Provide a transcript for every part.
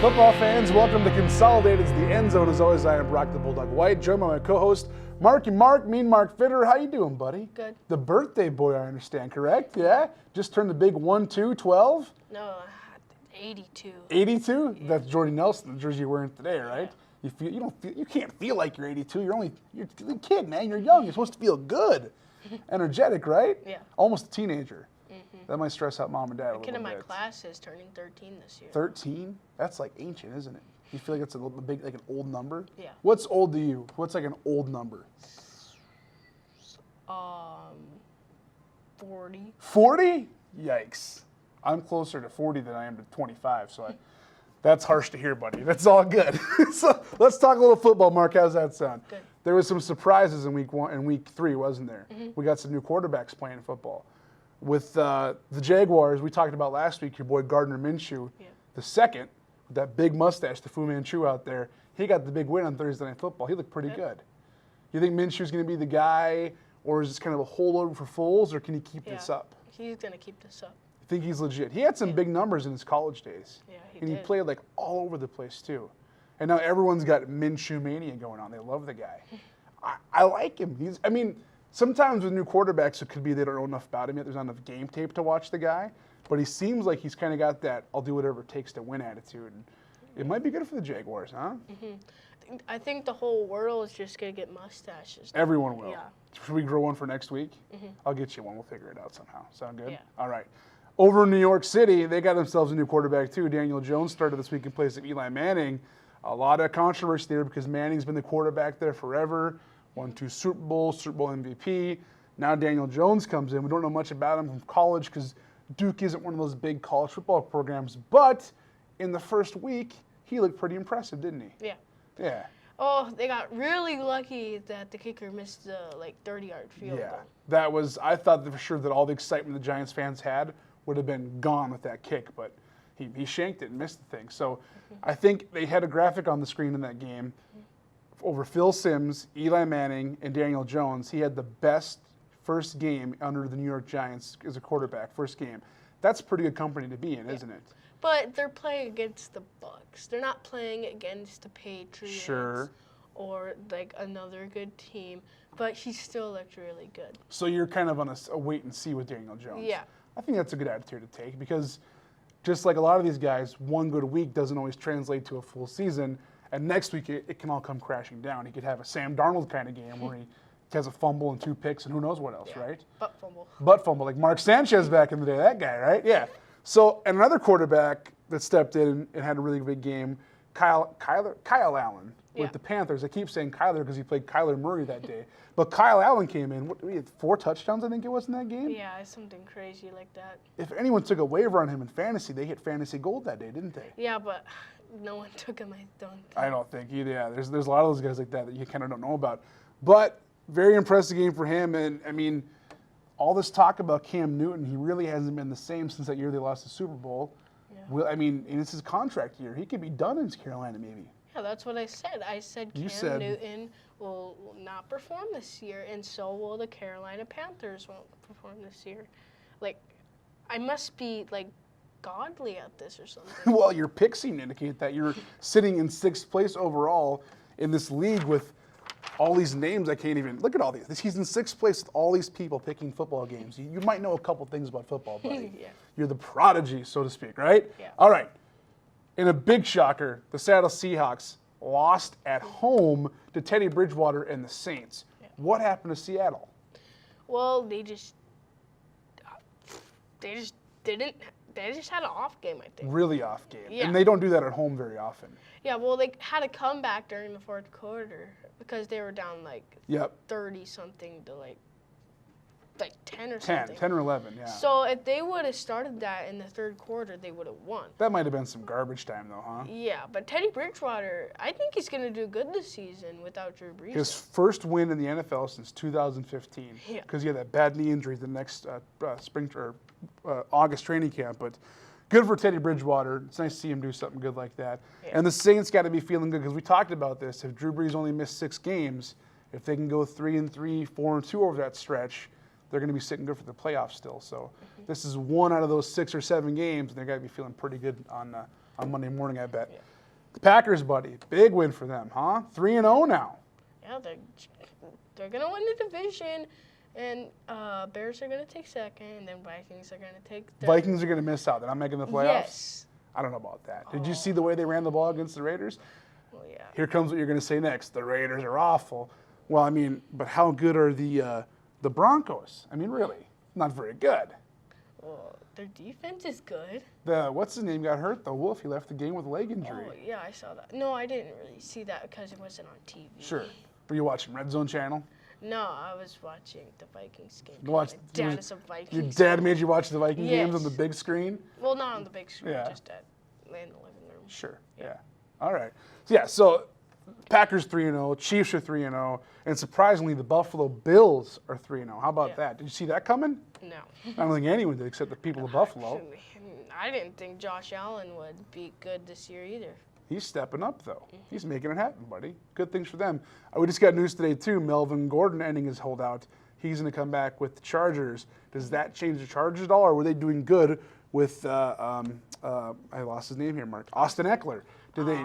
Football fans, welcome to Consolidated Endzone. As always, I am Brock the Bulldog White, joined by my co-host, Marky Mark, Mean Mark Fitter. How you doing, buddy? Good. The birthday boy, I understand, correct? Yeah? Just turned the big 1-2, 12? No, 82. 82? Yeah. That's Jordy Nelson, the jersey you're wearing today, right? Yeah. You can't feel like you're 82. You're a kid, man. You're young. You're supposed to feel good, energetic, right? Yeah. Almost a teenager. That might stress out mom and dad a little bit. A kid in my class is turning 13 this year. 13? That's like ancient, isn't it? You feel like it's a little big, like an old number? Yeah. What's old to you? What's like an old number? 40. 40? Yikes. I'm closer to 40 than I am to 25, so that's harsh to hear, buddy. That's all good. So let's talk a little football, Mark. How's that sound? Good. There was some surprises in week 1 and week 3, wasn't there? We got some new quarterbacks playing football. With the Jaguars, we talked about last week, your boy Gardner Minshew, the second, with that big mustache, the Fu Manchu out there, he got the big win on Thursday Night Football. He looked pretty good. You think Minshew's going to be the guy, or is this kind of a holdover for Foles, or can he keep this up? He's going to keep this up. I think he's legit. He had some big numbers in his college days. Yeah, he and did. He played like all over the place too. And now everyone's got Minshew mania going on. They love the guy. I like him. Sometimes with new quarterbacks, it could be they don't know enough about him yet. There's not enough game tape to watch the guy. But he seems like he's kind of got that I'll do whatever it takes to win attitude. And it might be good for the Jaguars, huh? I think the whole world is just going to get mustaches. Everyone will. Yeah. Should we grow one for next week? I'll get you one. We'll figure it out somehow. Sound good? Yeah. All right. Over in New York City, they got themselves a new quarterback too. Daniel Jones started this week in place of Eli Manning. A lot of controversy there because Manning's been the quarterback there forever. Won 2 Super Bowls, Super Bowl MVP. Now Daniel Jones comes in. We don't know much about him from college because Duke isn't one of those big college football programs. But in the first week, he looked pretty impressive, didn't he? Yeah. Yeah. Oh, they got really lucky that the kicker missed the 30-yard field goal. That was, I thought for sure that all the excitement the Giants fans had would have been gone with that kick, but he shanked it and missed the thing. So I think they had a graphic on the screen in that game. Over Phil Simms, Eli Manning, and Daniel Jones, he had the best first game under the New York Giants as a quarterback, first game. That's pretty good company to be in, isn't it? But they're playing against the Bucs. They're not playing against the Patriots or like another good team. But he still looked really good. So you're kind of on a wait and see with Daniel Jones. Yeah. I think that's a good attitude to take because just like a lot of these guys, one good week doesn't always translate to a full season. And next week, it can all come crashing down. He could have a Sam Darnold kind of game where he has a fumble and 2 picks and who knows what else, right? Butt fumble, like Mark Sanchez back in the day, that guy, right? Yeah. So, and another quarterback that stepped in and had a really big game, Kyle Allen with the Panthers. I keep saying Kyler because he played Kyler Murray that day. But Kyle Allen came in, he had 4 touchdowns, I think it was in that game? Yeah, something crazy like that. If anyone took a waiver on him in fantasy, they hit fantasy gold that day, didn't they? Yeah, but no one took him, I don't think. I don't think either. Yeah, there's a lot of those guys like that you kind of don't know about. But very impressive game for him. And, I mean, all this talk about Cam Newton, he really hasn't been the same since that year they lost the Super Bowl. Yeah. Well, I mean, and it's his contract year. He could be done in Carolina maybe. Yeah, that's what I said. I said Cam Newton will not perform this year, and so will the Carolina Panthers won't perform this year. Like, I must be, like, godly at this or something. Well, your picks seem to indicate that you're sitting in 6th place overall in this league with all these names I can't even look at all these. He's in 6th place with all these people picking football games. You might know a couple things about football, buddy. Yeah. You're the prodigy, so to speak, right? Yeah. All right. In a big shocker, the Seattle Seahawks lost at home to Teddy Bridgewater and the Saints. Yeah. What happened to Seattle? Well, they just had an off game, I think. Really off game. Yeah. And they don't do that at home very often. Yeah, well, they had a comeback during the 4th quarter because they were down like 30-something to like 10 or something. 10 or 11, yeah. So if they would have started that in the 3rd quarter, they would have won. That might have been some garbage time though, huh? Yeah, but Teddy Bridgewater, I think he's going to do good this season without Drew Brees. His first win in the NFL since 2015. Yeah. Because he had that bad knee injury the next August training camp. But good for Teddy Bridgewater. It's nice to see him do something good like that. Yeah. And the Saints got to be feeling good because we talked about this. If Drew Brees only missed 6 games, if they can go 3-3, 4-2 over that stretch, they're going to be sitting good for the playoffs still. So this is 1 out of those 6 or 7 games, and they're going to be feeling pretty good on Monday morning, I bet. Yeah. The Packers, buddy, big win for them, huh? 3-0 now. Yeah, they're gonna win the division, and Bears are gonna take second, and then Vikings are gonna take third. Vikings are gonna miss out. They're not making the playoffs. Yes. I don't know about that. Did you see the way they ran the ball against the Raiders? Well, yeah. Here comes what you're gonna say next. The Raiders are awful. Well, I mean, but how good are the Broncos? I mean, really, not very good. Well, their defense is good. What's his name got hurt? The Wolf. He left the game with a leg injury. Oh, yeah, I saw that. No, I didn't really see that because it wasn't on TV. Sure. Were you watching Red Zone channel? No, I was watching the Vikings game. You watched, My dad is a Vikings your dad made you watch the Viking games on Yes. the big screen? Well, not on the big screen, Yeah. just in the living room. Sure. Yeah. All right. So Packers 3-0, Chiefs are 3-0, and surprisingly, the Buffalo Bills are 3-0. How about that? Did you see that coming? No. I don't think anyone did except the people of Buffalo. I didn't think Josh Allen would be good this year either. He's stepping up, though. He's making it happen, buddy. Good things for them. We just got news today, too. Melvin Gordon ending his holdout. He's going to come back with the Chargers. Does that change the Chargers at all, or were they doing good with, I lost his name here, Mark, Austin Eckler? Did they?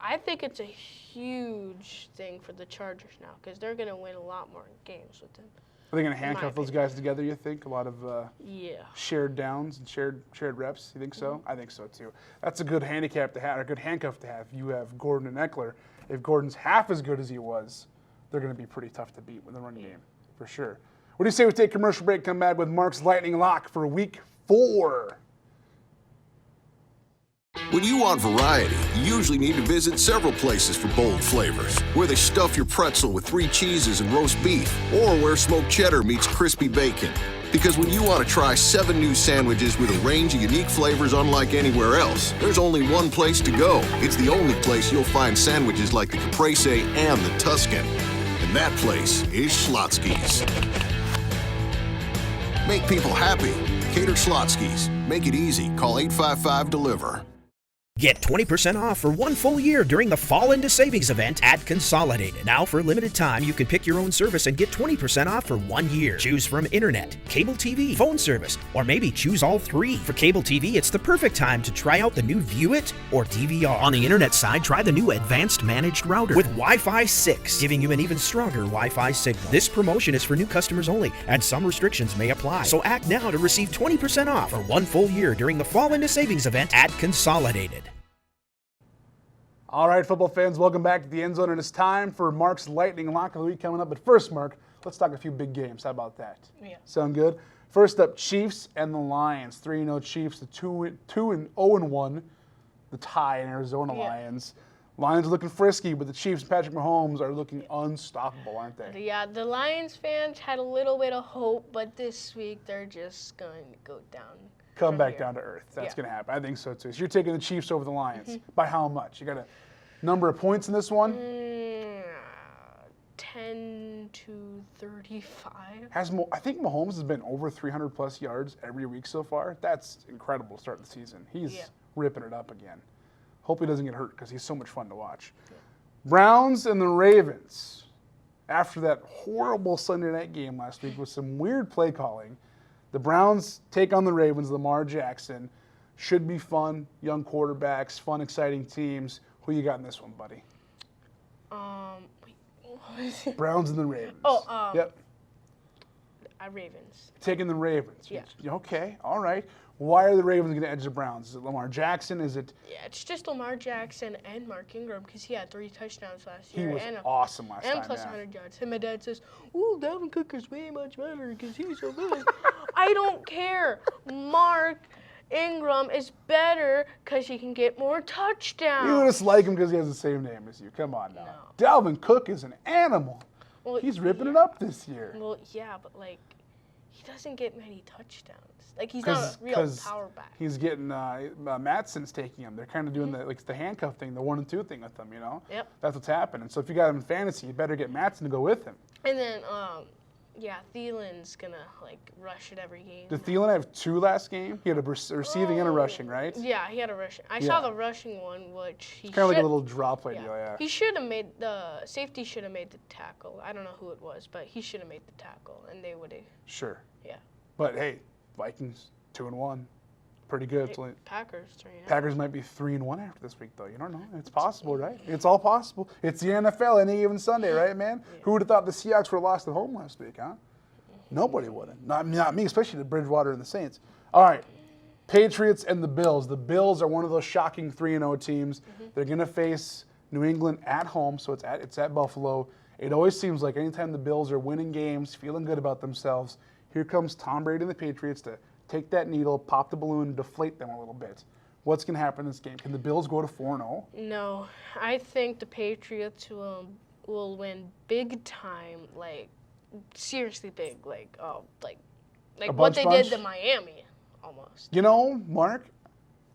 I think it's a huge thing for the Chargers now because they're going to win a lot more games with him. Are they going to handcuff those guys together, you think? A lot of Yeah. shared downs and shared reps? You think so? I think so, too. That's a good handicap to have, or a good handcuff to have. You have Gordon and Eckler. If Gordon's half as good as he was, they're going to be pretty tough to beat with the run game, for sure. What do you say we take a commercial break, come back with Mark's Lightning Lock for Week 4? When you want variety, you usually need to visit several places for bold flavors. Where they stuff your pretzel with 3 cheeses and roast beef, or where smoked cheddar meets crispy bacon. Because when you want to try 7 new sandwiches with a range of unique flavors unlike anywhere else, there's only one place to go. It's the only place you'll find sandwiches like the Caprese and the Tuscan. And that place is Schlotzsky's. Make people happy. Cater Schlotzsky's. Make it easy. Call 855-DELIVER. Get 20% off for 1 full year during the Fall Into Savings event at Consolidated. Now, for a limited time, you can pick your own service and get 20% off for 1 year. Choose from internet, cable TV, phone service, or maybe choose all 3. For cable TV, it's the perfect time to try out the new View It or DVR. On the internet side, try the new Advanced Managed Router with Wi-Fi 6, giving you an even stronger Wi-Fi signal. This promotion is for new customers only, and some restrictions may apply. So act now to receive 20% off for 1 full year during the Fall Into Savings event at Consolidated. All right, football fans, welcome back to the End Zone, and it's time for Mark's Lightning Lock of the Week coming up. But first, Mark, let's talk a few big games. How about that? Yeah. Sound good? First up, Chiefs and the Lions. 3-0 Chiefs, the 2-0-1, the tie in Arizona Lions. Lions are looking frisky, but the Chiefs and Patrick Mahomes are looking unstoppable, aren't they? Yeah, the Lions fans had a little bit of hope, but this week they're just going to go down. Come back here. down to earth. That's going to happen. I think so, too. So you're taking the Chiefs over the Lions. By how much? You got a number of points in this one? 10 to 35. I think Mahomes has been over 300-plus yards every week so far. That's incredible to start the season. He's ripping it up again. Hope he doesn't get hurt because he's so much fun to watch. Yeah. Browns and the Ravens. After that horrible Sunday night game last week with some weird play calling, the Browns take on the Ravens, Lamar Jackson. Should be fun, young quarterbacks, fun, exciting teams. Who you got in this one, buddy? Wait, what was it? Browns and the Ravens. Yep. Ravens. Taking the Ravens. Yeah. Okay, all right. Why are the Ravens going to edge the Browns? Is it Lamar Jackson? Is it? Yeah, it's just Lamar Jackson and Mark Ingram because he had 3 touchdowns last year. He was awesome last time. And plus 100 yards. And my dad says, "Ooh, Dalvin Cook is way much better because he's so good." I don't care. Mark Ingram is better because he can get more touchdowns. You just like him because he has the same name as you. Come on now. No. Dalvin Cook is an animal. Well, he's ripping it up this year. Well, yeah, but like, he doesn't get many touchdowns. Like, he's not a real power back. He's getting Matson's taking him. They're kind of doing the handcuff thing, the 1 and 2 thing with him. You know. Yep. That's what's happening. So if you got him in fantasy, you better get Matson to go with him. And then, Thielen's gonna rush it every game. Did Thielen have 2 last game? He had a receiving and a rushing, right? Yeah, he had a rushing. I saw the rushing one, which he kind of like a little draw play deal, yeah. He should have made the safety should have made the tackle. I don't know who it was, but he should have made the tackle, and they would have. Sure. Yeah. But hey, Vikings 2-1. Pretty good. It's only, Packers 3-0. Packers might be 3-1 after this week, though. You don't know. It's possible, right? It's all possible. It's the NFL any given Sunday, right, man? Yeah. Who would have thought the Seahawks were lost at home last week, huh? Nobody would have. Not me, especially the Bridgewater and the Saints. All right. Patriots and the Bills. The Bills are one of those shocking 3-0 teams. They're going to face New England at home, so it's at Buffalo. It always seems like anytime the Bills are winning games, feeling good about themselves, here comes Tom Brady and the Patriots to take that needle, pop the balloon, deflate them a little bit. What's going to happen in this game? Can the Bills go to 4-0? No. I think the Patriots will win big time, like seriously big, like what they did to Miami almost. You know, Mark,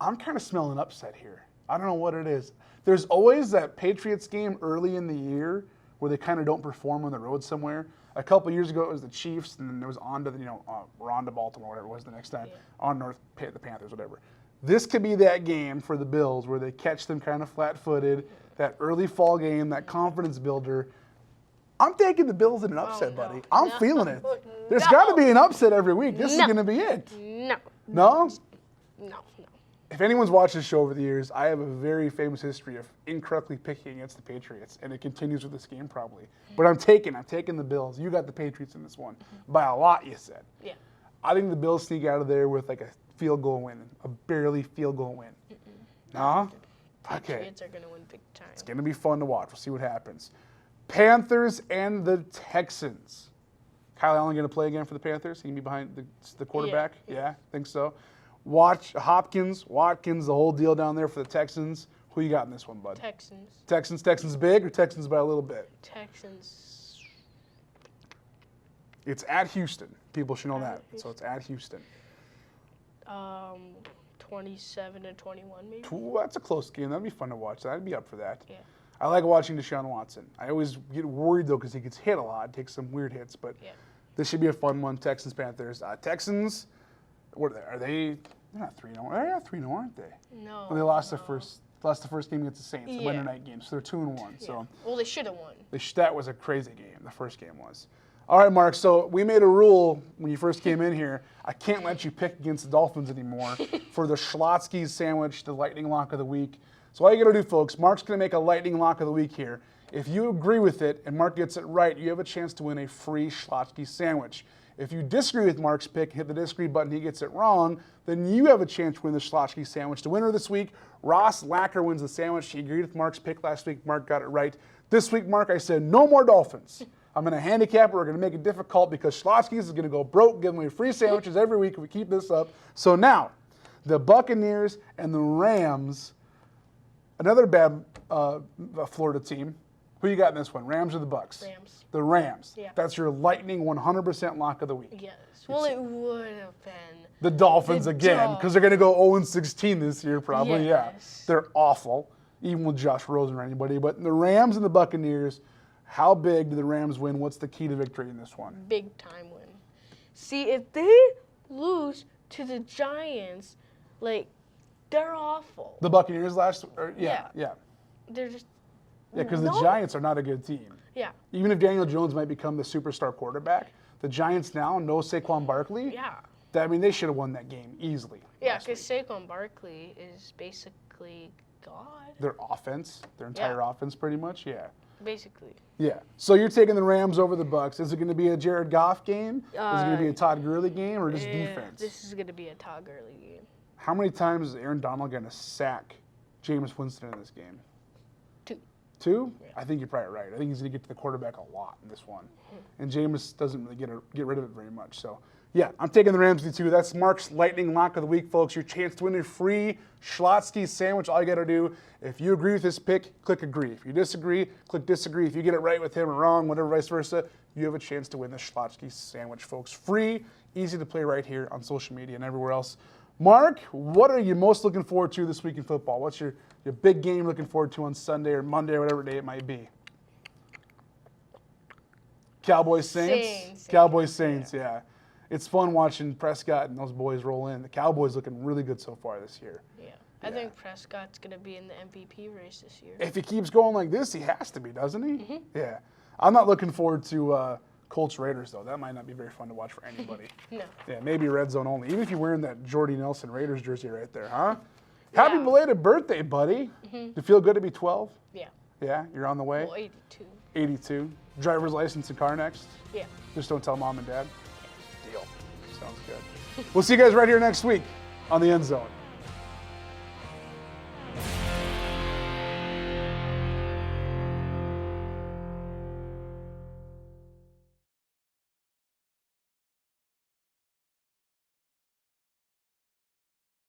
I'm kind of smelling upset here. I don't know what it is. There's always that Patriots game early in the year where they kind of don't perform on the road somewhere. A couple years ago, it was the Chiefs, and then it was on to we're on to Baltimore, whatever it was the next time, on North, the Panthers, whatever. This could be that game for the Bills where they catch them kind of flat-footed, that early fall game, that confidence builder. I'm taking the Bills in an upset, buddy. I'm feeling it. There's got to be an upset every week. This is going to be it. No. No? No. If anyone's watched this show over the years, I have a very famous history of incorrectly picking against the Patriots, and it continues with this game probably. But I'm taking the Bills. You got the Patriots in this one. By a lot, you said. Yeah. I think the Bills sneak out of there with like a field goal win, a barely field goal win. No? Okay. Patriots are going to win big time. It's going to be fun to watch. We'll see what happens. Panthers and the Texans. Kyle Allen going to play again for the Panthers? He can be behind the quarterback? Yeah, think so. Watch Hopkins, Watkins, the whole deal down there for the Texans. Who you got in this one, bud? Texans. Texans big or Texans by a little bit? Texans. It's at Houston. People should know that. So it's at Houston. 27-21 maybe. Ooh, that's a close game. That'd be fun to watch. I'd be up for that. Yeah. I like watching Deshaun Watson. I always get worried, though, because he gets hit a lot, takes some weird hits. But this should be a fun one, Texans-Panthers. Texans, what are they? They're not 3-0. They're not 3-0, aren't they? No. Well, they lost the first game against the Saints, the Monday night game. So they're 2-1. Yeah. So well, they should have won. That was a crazy game. The first game was. All right, Mark. So we made a rule when you first came in here. I can't let you pick against the Dolphins anymore for the Schlotzsky's sandwich, the lightning lock of the week. So all you got to do, folks, Mark's going to make a lightning lock of the week here. If you agree with it and Mark gets it right, you have a chance to win a free Schlotzsky sandwich. If you disagree with Mark's pick, hit the disagree button, he gets it wrong, then you have a chance to win the Schlotzsky sandwich. The winner this week, Ross Lacker, wins the sandwich. He agreed with Mark's pick last week. Mark got it right. This week, Mark, I said no more Dolphins. I'm going to handicap it. We're going to make it difficult because Schlotzsky's is going to go broke, giving away free sandwiches every week if we keep this up. So now, the Buccaneers and the Rams, another bad Florida team. Who you got in this one, Rams or the Bucs? Rams. The Rams. Yeah. That's your lightning 100% lock of the week. Yes. Well, it would have been. The Dolphins again, because they're going to go 0-16 this year probably. Yes. Yeah. They're awful, even with Josh Rosen or anybody. But the Rams and the Buccaneers, how big do the Rams win? What's the key to victory in this one? Big time win. See, if they lose to the Giants, they're awful. The Buccaneers yeah. They're just. Yeah, because the Giants are not a good team. Yeah. Even if Daniel Jones might become the superstar quarterback, the Giants now, no Saquon Barkley. Yeah. They should have won that game easily. Yeah, because Saquon Barkley is basically God. Their offense, their entire offense pretty much, yeah. Basically. Yeah. So you're taking the Rams over the Bucs. Is it going to be a Jared Goff game? Is it going to be a Todd Gurley game or just defense? This is going to be a Todd Gurley game. How many times is Aaron Donald going to sack Jameis Winston in this game? 2? Yeah. I think you're probably right. I think he's going to get to the quarterback a lot in this one. And Jameis doesn't really get rid of it very much. So, yeah, I'm taking the Rams to 2. That's Mark's lightning lock of the week, folks. Your chance to win a free Schlotzsky sandwich. All you got to do, if you agree with this pick, click agree. If you disagree, click disagree. If you get it right with him or wrong, whatever, vice versa, you have a chance to win the Schlotzsky sandwich, folks. Free, easy to play right here on social media and everywhere else. Mark, what are you most looking forward to this week in football? What's your big game looking forward to on Sunday or Monday or whatever day it might be? Cowboys Saints? Cowboys Saints, yeah. It's fun watching Prescott and those boys roll in. The Cowboys looking really good so far this year. Yeah. I think Prescott's going to be in the MVP race this year. If he keeps going like this, he has to be, doesn't he? Mm-hmm. Yeah. I'm not looking forward to Colts Raiders, though, that might not be very fun to watch for anybody. No. Yeah, maybe red zone only. Even if you're wearing that Jordy Nelson Raiders jersey right there, huh? Yeah. Happy belated birthday, buddy. Do you feel good to be 12? Yeah. Yeah, you're on the way? Well, 82. 82. Driver's license and car next? Yeah. Just don't tell mom and dad? Deal. Sounds good. We'll see you guys right here next week on the End Zone.